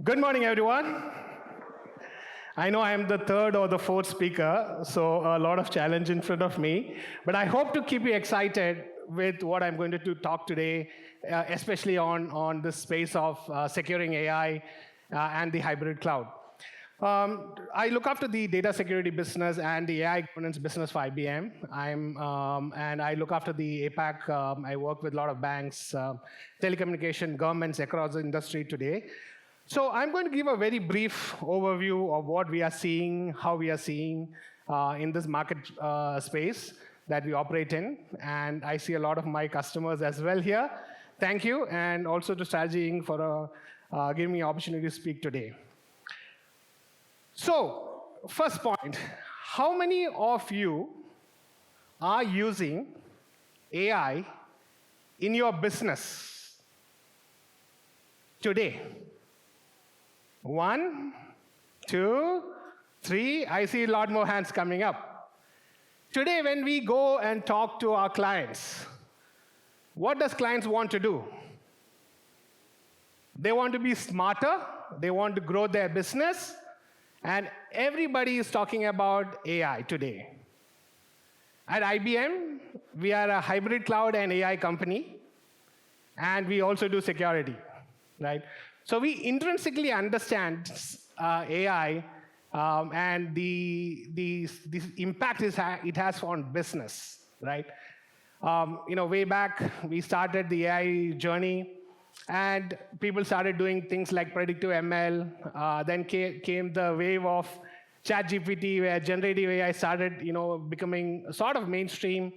Good morning, everyone. I know I am the third or the fourth speaker, so a lot of challenge in front of me. But I hope to keep you excited with what I'm going to talk today, especially on the space of securing AI and the hybrid cloud. I look after the data security business and the AI governance business for IBM. And I look after the APAC. I work with a lot of banks, telecommunication, governments across the industry today. So I'm going to give a very brief overview of what we are seeing, how we are seeing in this market space that we operate in. And I see a lot of my customers as well here. Thank you, and also to Strategy Inc. for giving me an opportunity to speak today. So, first point, how many of you are using AI in your business today? 1, 2, 3. I see a lot more hands coming up. Today, when we go and talk to our clients, what does clients want to do? They want to be smarter. They want to grow their business. And everybody is talking about AI today. At IBM, we are a hybrid cloud and AI company. And we also do security, right? So we intrinsically understand AI and the impact it has on business, right? Way back, we started the AI journey, and people started doing things like predictive ML. Then came the wave of ChatGPT, where generative AI started, becoming sort of mainstream.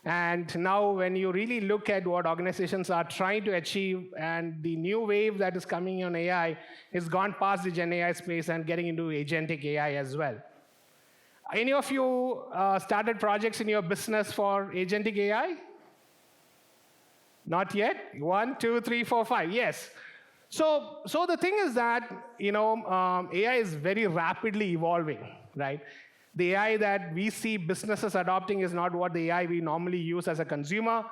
And now when you really look at what organizations are trying to achieve, and the new wave that is coming on AI has gone past the Gen AI space and getting into agentic AI as well. Any of you started projects in your business for agentic AI? Not yet? 1, 2, 3, 4, 5. Yes. So the thing is that AI is very rapidly evolving, right? The AI that we see businesses adopting is not what the AI we normally use as a consumer.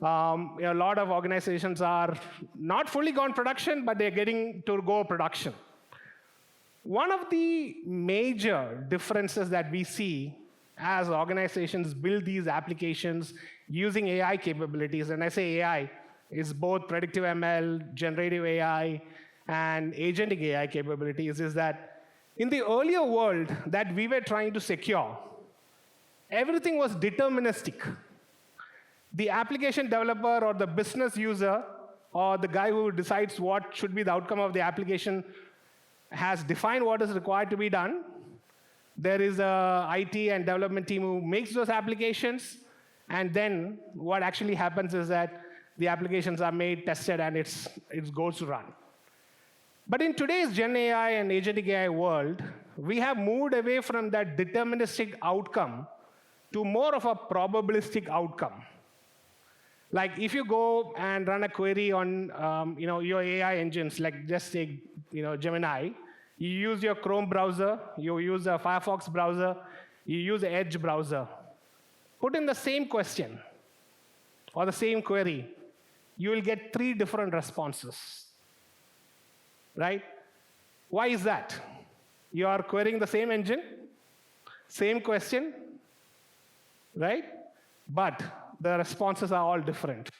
A lot of organizations are not fully gone production, but they're getting to go production. One of the major differences that we see as organizations build these applications using AI capabilities, and I say AI, is both predictive ML, generative AI, and agentic AI capabilities, is that in the earlier world that we were trying to secure, everything was deterministic. The application developer or the business user or the guy who decides what should be the outcome of the application has defined what is required to be done. There is a IT and development team who makes those applications, and then what actually happens is that the applications are made, tested, and it goes to run. But in today's Gen AI and agentic AI world, we have moved away from that deterministic outcome to more of a probabilistic outcome. Like if you go and run a query on your AI engines, like just say Gemini, you use your Chrome browser, you use a Firefox browser, you use the Edge browser. Put in the same question or the same query, you will get 3 different responses. Right? Why is that? You are querying the same engine, same question, right? But the responses are all different.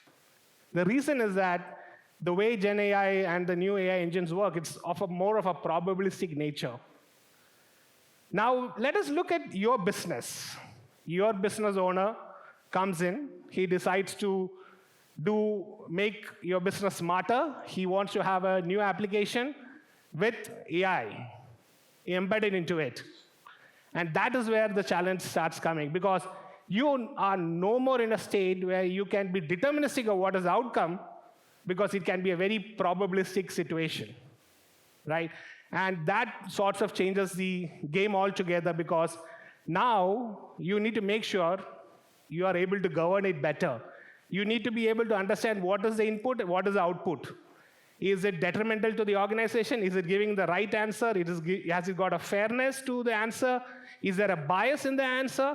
The reason is that the way Gen AI and the new AI engines work, it's of more of a probabilistic nature. Now, let us look at your business. Your business owner comes in, he decides to make your business smarter. He wants to have a new application with AI embedded into it. And that is where the challenge starts coming, because you are no more in a state where you can be deterministic of what is the outcome, because it can be a very probabilistic situation, right? And that sort of changes the game altogether, because now you need to make sure you are able to govern it better. You need to be able to understand what is the input and what is the output. Is it detrimental to the organization? Is it giving the right answer? Has it got a fairness to the answer? Is there a bias in the answer?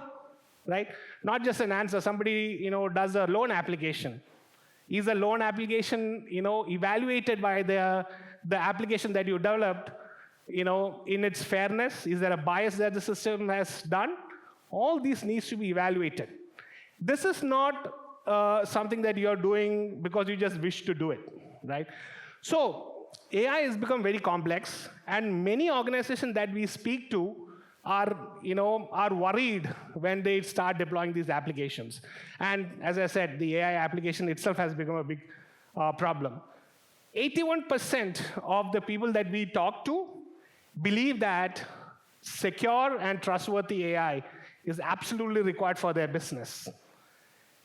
Right? Not just an answer. Somebody does a loan application. Is the loan application evaluated by the the application that you developed, in its fairness, is there a bias that the system has done? All these needs to be evaluated. This is not something that you're doing because you just wish to do it, right? So AI has become very complex, and many organizations that we speak to are worried when they start deploying these applications. And as I said, the AI application itself has become a big problem. 81% of the people that we talk to believe that secure and trustworthy AI is absolutely required for their business.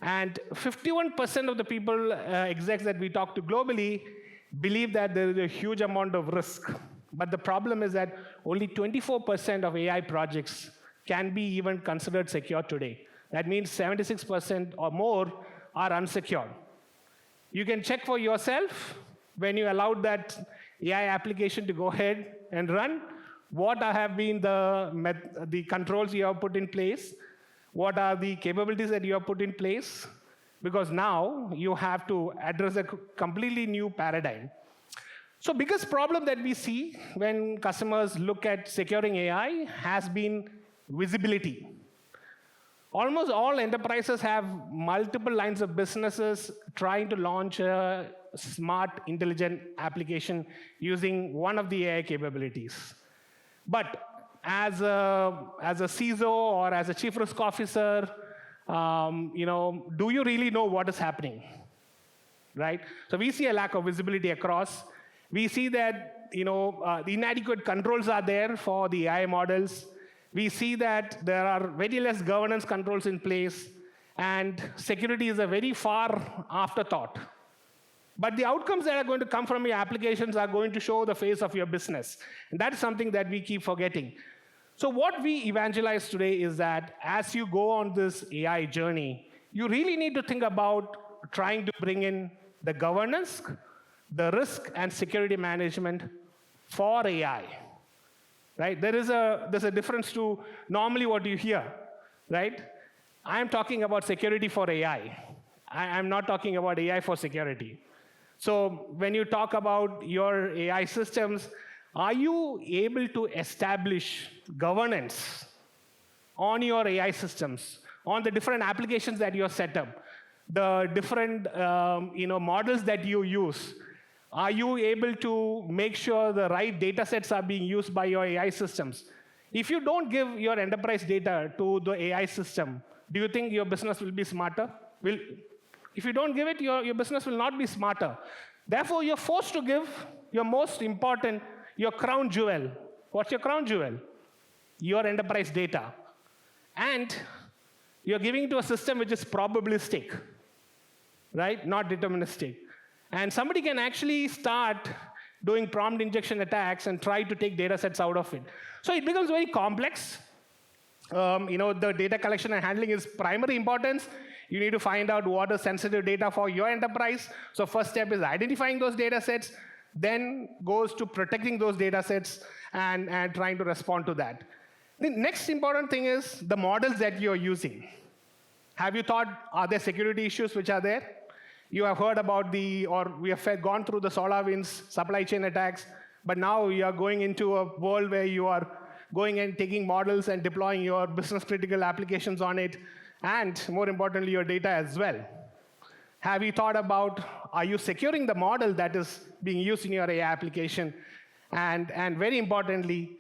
And 51% of the people, execs that we talk to globally, believe that there is a huge amount of risk. But the problem is that only 24% of AI projects can be even considered secure today. That means 76% or more are unsecured. You can check for yourself when you allowed that AI application to go ahead and run, what have been the controls you have put in place, what are the capabilities that you have put in place, because now you have to address a completely new paradigm. So biggest problem that we see when customers look at securing AI has been visibility. Almost all enterprises have multiple lines of businesses trying to launch a smart, intelligent application using one of the AI capabilities. But as a CISO or as a chief risk officer, do you really know what is happening, right? So we see a lack of visibility across. We see that the inadequate controls are there for the AI models. We see that there are very less governance controls in place, and security is a very far afterthought. But the outcomes that are going to come from your applications are going to show the face of your business. And that is something that we keep forgetting. So what we evangelize today is that as you go on this AI journey, you really need to think about trying to bring in the governance, the risk and security management for AI. Right? There's a difference to normally what you hear, right? I'm talking about security for AI. I'm not talking about AI for security. So when you talk about your AI systems, are you able to establish governance on your AI systems, on the different applications that you set up, the different models that you use? Are you able to make sure the right data sets are being used by your AI systems? If you don't give your enterprise data to the AI system, do you think your business will be smarter? If you don't give it, your business will not be smarter. Therefore, you're forced to give your most important, your crown jewel. What's your crown jewel? Your enterprise data. And you're giving it to a system which is probabilistic, right? Not deterministic. And somebody can actually start doing prompt injection attacks and try to take data sets out of it. So it becomes very complex. The data collection and handling is primary importance. You need to find out what is sensitive data for your enterprise. So first step is identifying those data sets, then goes to protecting those data sets and trying to respond to that. The next important thing is the models that you're using. Have you thought, are there security issues which are there? You have heard about we have gone through the SolarWinds supply chain attacks, but now you are going into a world where you are going and taking models and deploying your business critical applications on it, and more importantly, your data as well. Have you thought about, are you securing the model that is being used in your AI application? And very importantly,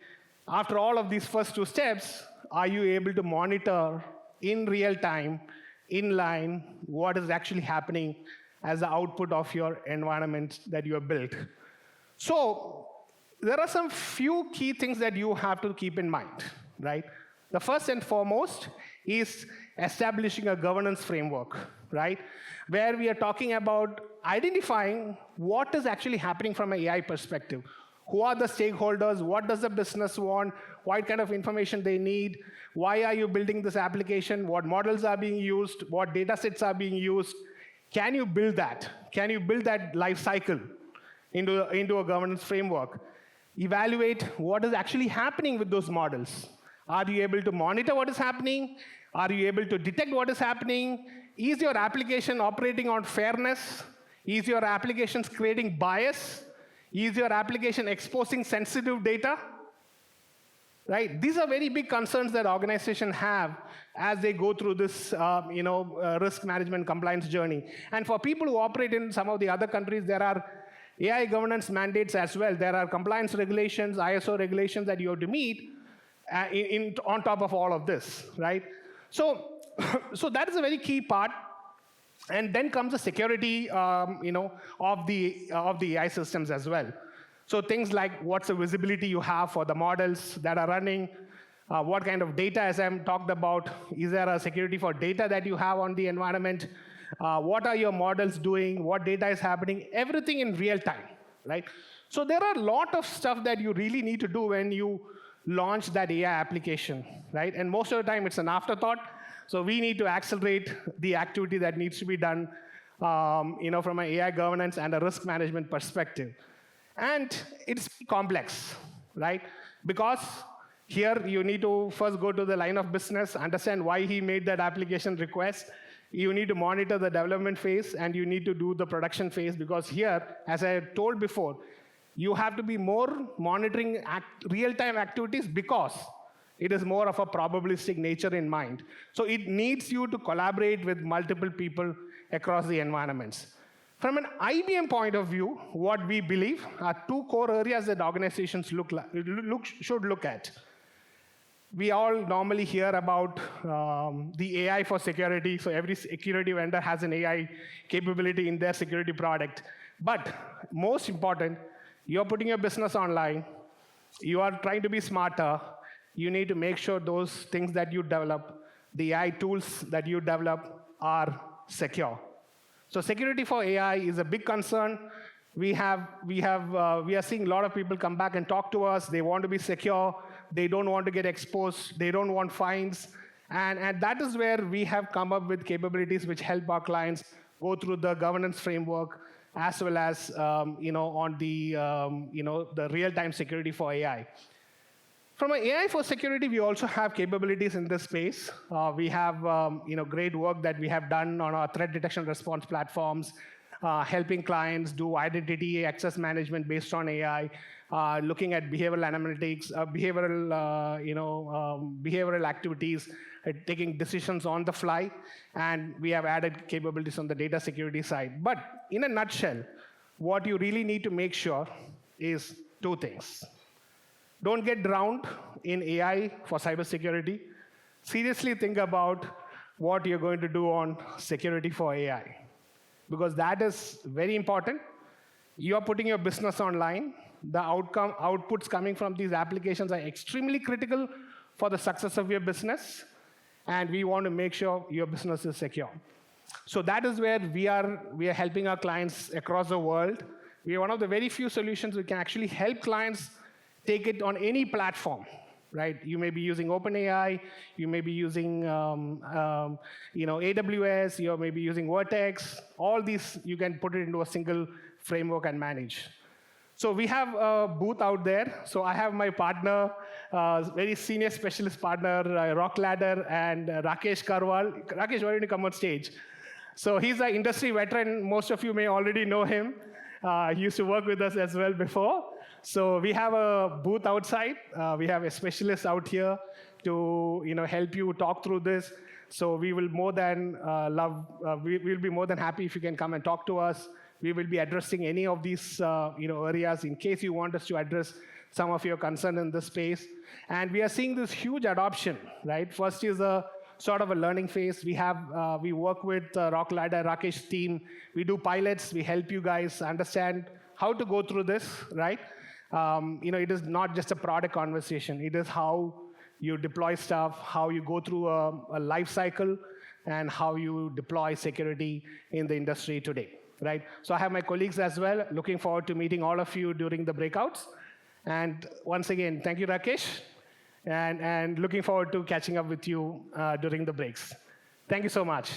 after all of these first two steps, are you able to monitor in real time, in line, what is actually happening as the output of your environment that you have built? So there are some few key things that you have to keep in mind, right? The first and foremost is establishing a governance framework, right? Where we are talking about identifying what is actually happening from an AI perspective. Who are the stakeholders? What does the business want? What kind of information they need? Why are you building this application? What models are being used? What data sets are being used? Can you build that? Can you build that life cycle into a governance framework? Evaluate what is actually happening with those models. Are you able to monitor what is happening? Are you able to detect what is happening? Is your application operating on fairness? Is your application creating bias? Is your application exposing sensitive data? Right? These are very big concerns that organizations have as they go through this risk management compliance journey. And for people who operate in some of the other countries, there are AI governance mandates as well. There are compliance regulations, ISO regulations that you have to meet on top of all of this, right? So, so that is a very key part. And then comes the security, of the AI systems as well. So things like what's the visibility you have for the models that are running, what kind of data, as I'm talked about, is there a security for data that you have on the environment, what are your models doing, what data is happening, everything in real time, right? So there are a lot of stuff that you really need to do when you launch that AI application, right? And most of the time it's an afterthought. So we need to accelerate the activity that needs to be done, from an AI governance and a risk management perspective. And it's complex, right? Because here you need to first go to the line of business, understand why he made that application request. You need to monitor the development phase, and you need to do the production phase, because here, as I told before, you have to be more monitoring real-time activities because it is more of a probabilistic nature in mind. So it needs you to collaborate with multiple people across the environments. From an IBM point of view, what we believe are two core areas that organizations should look at. We all normally hear about the AI for security, so every security vendor has an AI capability in their security product. But most important, you're putting your business online, you are trying to be smarter, you need to make sure those things that you develop, the AI tools that you develop, are secure. So security for AI is a big concern. We are seeing a lot of people come back and talk to us. They want to be secure. They don't want to get exposed. They don't want fines. And that is where we have come up with capabilities which help our clients go through the governance framework, as well as on the the real-time security for AI. From an AI for security, we also have capabilities in this space. We have great work that we have done on our threat detection response platforms, helping clients do identity access management based on AI, looking at behavioral analytics, behavioral activities, taking decisions on the fly, and we have added capabilities on the data security side. But in a nutshell, what you really need to make sure is two things. Don't get drowned in AI for cybersecurity. Seriously think about what you're going to do on security for AI, because that is very important. You're putting your business online. The outputs coming from these applications are extremely critical for the success of your business, and we want to make sure your business is secure. So that is where we are helping our clients across the world. We are one of the very few solutions we can actually help clients take it on any platform, right? You may be using OpenAI, you may be using AWS, you may be using Vertex. All these, you can put it into a single framework and manage. So we have a booth out there. So I have my partner, very senior specialist partner, Rock Ladder, and Rakesh Karwal. Rakesh, why don't you come on stage? So he's an industry veteran. Most of you may already know him. He used to work with us as well before. So we have a booth outside. We have a specialist out here to help you talk through this. So we will more than we'll be more than happy if you can come and talk to us. We will be addressing any of these areas in case you want us to address some of your concern in this space. And we are seeing this huge adoption, right? First is a sort of a learning phase. We work with Rock Ladder, Rakesh's team. We do pilots. We help you guys understand how to go through this, right? It is not just a product conversation. It is how you deploy stuff, how you go through a life cycle, and how you deploy security in the industry today, right? So I have my colleagues as well. Looking forward to meeting all of you during the breakouts. And once again, thank you, Rakesh. And looking forward to catching up with you during the breaks. Thank you so much.